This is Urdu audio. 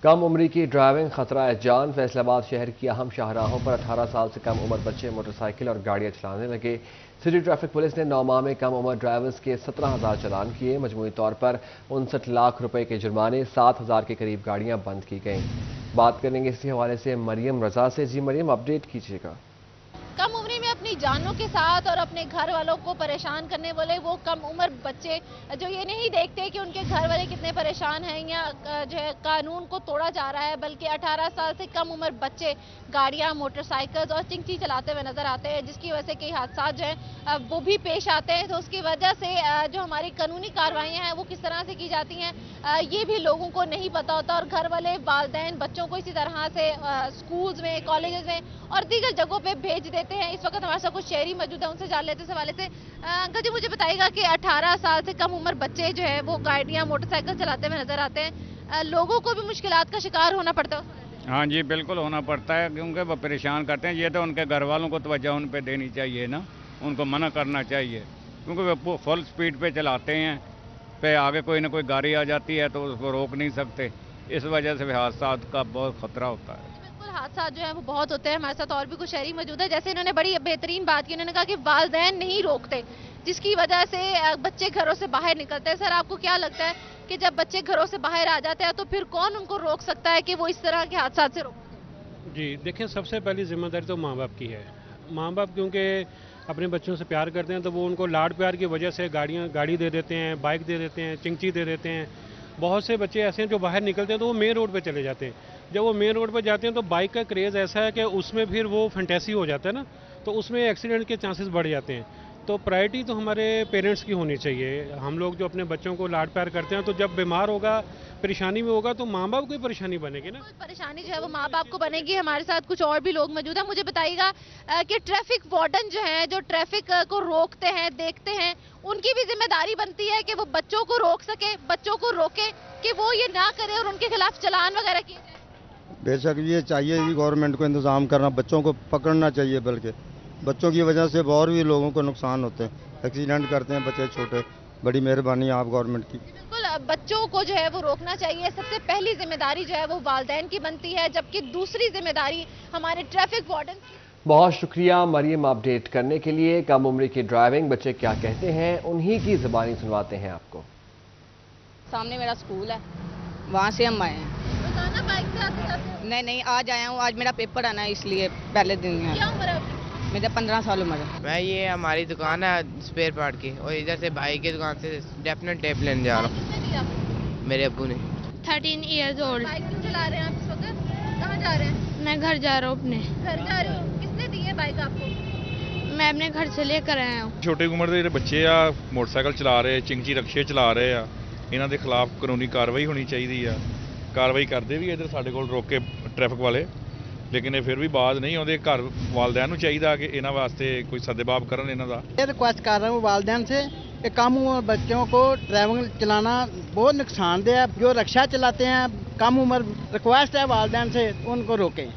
کم عمری کی ڈرائیونگ خطرہ جان۔ فیصل آباد شہر کی اہم شاہراہوں پر 18 سال سے کم عمر بچے موٹر سائیکل اور گاڑیاں چلانے لگے۔ سٹی ٹریفک پولیس نے 9 ماہ میں کم عمر ڈرائیورز کے 17,000 چلان کیے۔ مجموعی طور پر 59 لاکھ روپے کے جرمانے، 7,000 کے قریب گاڑیاں بند کی گئیں۔ بات کریں گے اسی حوالے سے مریم رضا سے۔ جی مریم، اپڈیٹ کیجیے گا۔ کم عمری میں اپنی جانوں کے ساتھ اور اپنے گھر والوں کو پریشان کرنے والے وہ کم عمر بچے جو یہ نہیں دیکھتے کہ ان کے گھر والے کتنے پریشان ہیں یا جو ہے قانون کو توڑا جا رہا ہے، بلکہ 18 سال سے کم عمر بچے گاڑیاں، موٹر سائیکلز اور چنگچی چلاتے ہوئے نظر آتے ہیں، جس کی وجہ سے کئی حادثات جو ہیں وہ بھی پیش آتے ہیں۔ تو اس کی وجہ سے جو ہماری قانونی کارروائیاں ہیں وہ کس طرح سے کی جاتی ہیں یہ بھی لوگوں کو نہیں پتا ہوتا، اور گھر والے والدین بچوں کو اسی طرح سے اسکولز میں، کالجز میں اور دیگر جگہوں پہ بھیج دیتے ہیں۔ اس وقت ہمارے ساتھ کچھ شہری موجود ہیں، ان سے جان لیتے ہیں اس حوالے سے۔ انکل جی، مجھے بتائیے گا کہ 18 سال سے کم عمر بچے جو ہے وہ گاڑیاں، موٹر سائیکل چلاتے ہوئے نظر آتے ہیں، لوگوں کو بھی مشکلات کا شکار ہونا پڑتا ہے؟ ہاں جی، بالکل ہونا پڑتا ہے، کیونکہ وہ پریشان کرتے ہیں۔ یہ تو ان کے گھر والوں کو توجہ ان پہ دینی چاہیے نا، ان کو منع کرنا چاہیے، کیونکہ وہ فل سپیڈ پہ چلاتے ہیں، پہ آگے کوئی نہ کوئی گاڑی آ جاتی ہے تو اس کو روک نہیں سکتے، اس وجہ سے حادثات کا بہت خطرہ ہوتا ہے۔ حادثات جو ہیں وہ بہت ہوتے ہیں۔ ہمارے ساتھ اور بھی کچھ شہری موجود ہیں، جیسے انہوں نے بڑی بہترین بات کی، انہوں نے کہا کہ والدین نہیں روکتے، جس کی وجہ سے بچے گھروں سے باہر نکلتے ہیں۔ سر، آپ کو کیا لگتا ہے کہ جب بچے گھروں سے باہر آ جاتے ہیں تو پھر کون ان کو روک سکتا ہے کہ وہ اس طرح کے حادثات سے روکیں؟ جی دیکھیں، سب سے پہلی ذمہ داری تو ماں باپ کی ہے۔ ماں باپ کیونکہ اپنے بچوں سے پیار کرتے ہیں تو وہ ان کو لاڈ پیار کی وجہ سے گاڑی دے دیتے ہیں، بائک دے دیتے ہیں، چنگچی دے دیتے ہیں۔ بہت سے بچے ایسے ہیں جو باہر نکلتے ہیں تو وہ مین روڈ پہ چلے جاتے ہیں۔ جب وہ مین روڈ پہ جاتے ہیں تو بائک کا کریز ایسا ہے کہ اس میں پھر وہ فنٹیسی ہو جاتا ہے نا، تو اس میں ایکسیڈنٹ کے چانسز بڑھ جاتے ہیں۔ تو پرائرٹی تو ہمارے پیرنٹس کی ہونی چاہیے۔ ہم لوگ جو اپنے بچوں کو لاڈ پیار کرتے ہیں تو جب بیمار ہوگا، پریشانی میں ہوگا تو ماں باپ کو ہی پریشانی بنے گی نا۔ پریشانی جو ہے وہ ماں باپ کو بنے گی۔ ہمارے ساتھ کچھ اور بھی لوگ موجود ہیں۔ مجھے بتائیے گا کہ ٹریفک وارڈن جو ہیں، جو ٹریفک کو روکتے ہیں، دیکھتے ہیں، ان کی بھی ذمہ داری بنتی ہے کہ وہ بچوں کو روک سکے، بچوں کو روکے کہ وہ یہ نہ کرے اور ان کے خلاف چلان وغیرہ کیے جائے۔ بے شک یہ چاہیے کہ گورنمنٹ کو انتظام کرنا، بچوں کو پکڑنا چاہیے، بلکہ بچوں کی وجہ سے اور بھی لوگوں کو نقصان ہوتے ہیں، ایکسیڈنٹ کرتے ہیں بچے چھوٹے۔ بڑی مہربانی آپ گورنمنٹ کی۔ بالکل، بچوں کو جو ہے وہ روکنا چاہیے۔ سب سے پہلی ذمہ داری جو ہے وہ والدین کی بنتی ہے، جبکہ دوسری ذمہ داری ہمارے ٹریفک وارڈن کی۔ بہت شکریہ مریم، اپڈیٹ کرنے کے لیے۔ کم عمری کی ڈرائیونگ بچے کیا کہتے ہیں، انہی کی زبانی سنواتے ہیں آپ کو۔ سامنے میرا اسکول ہے، وہاں سے ہم آئے ہیں۔ روزانہ بائک سے آتے جاتے ہیں؟ نہیں، آج آیا ہوں، آج میرا پیپر آنا ہے، اس لیے پہلے دن ہے۔ کیا عمر ہے آپ کی؟ میرا 15 سال عمر ہے۔ میں یہ ہماری دکان ہے اسپیئر پارٹ کی، اور ادھر سے بھائی کی دکان سے ڈیفینیٹ ٹیپ لینے جا رہا کس نے دیا آپ کو؟ ہوں، میرے ابو نے۔ 13 ایئرز اولڈ۔ بائک کیوں چلا رہے ہیں آپ اس وقت؟ کہاں جا رہے ہیں؟ میں گھر جا رہا ہوں اپنے۔ گھر جا رہے ہوں۔ کس نے دی ہے بائک آپ کو؟ میں اپنے گھر سے لے کر آیا ہوں۔ چھوٹی عمر ਦੇ ਜਿਹੜੇ ਬੱਚੇ ਆ ਮੋਟਰਸਾਈਕਲ ਚਲਾ ਰਹੇ, ਚਿੰਗਚੀ ਰਕਸ਼ੇ ਚਲਾ ਰਹੇ ਆ, ਇਹਨਾਂ ਦੇ ਖਿਲਾਫ ਕਾਨੂੰਨੀ ਕਾਰਵਾਈ ਹੋਣੀ ਚਾਹੀਦੀ ਆ। ਕਾਰਵਾਈ ਕਰਦੇ ਵੀ ਇਧਰ ਸਾਡੇ ਕੋਲ ਰੋਕ ਕੇ ਟ੍ਰੈਫਿਕ ਵਾਲੇ, ਲੇਕਿਨ ਇਹ ਫਿਰ ਵੀ ਬਾਜ਼ ਨਹੀਂ ਆਉਂਦੇ। ਘਰ ਵਾਲਿਆਂ ਨੂੰ ਚਾਹੀਦਾ ਕਿ ਇਹਨਾਂ ਵਾਸਤੇ ਕੋਈ ਸਦਬਾਬ ਕਰਨ ਇਹਨਾਂ ਦਾ। یہ ریکویسٹ کر رہا ہوں والدین سے کہ کم عمر بچوں کو ڈرائیونگ چلانا بہت نقصان دہ ہے۔ جو رکشہ چلاتے ہیں کم عمر، ریکویسٹ ہے والدین سے ان کو روکیں۔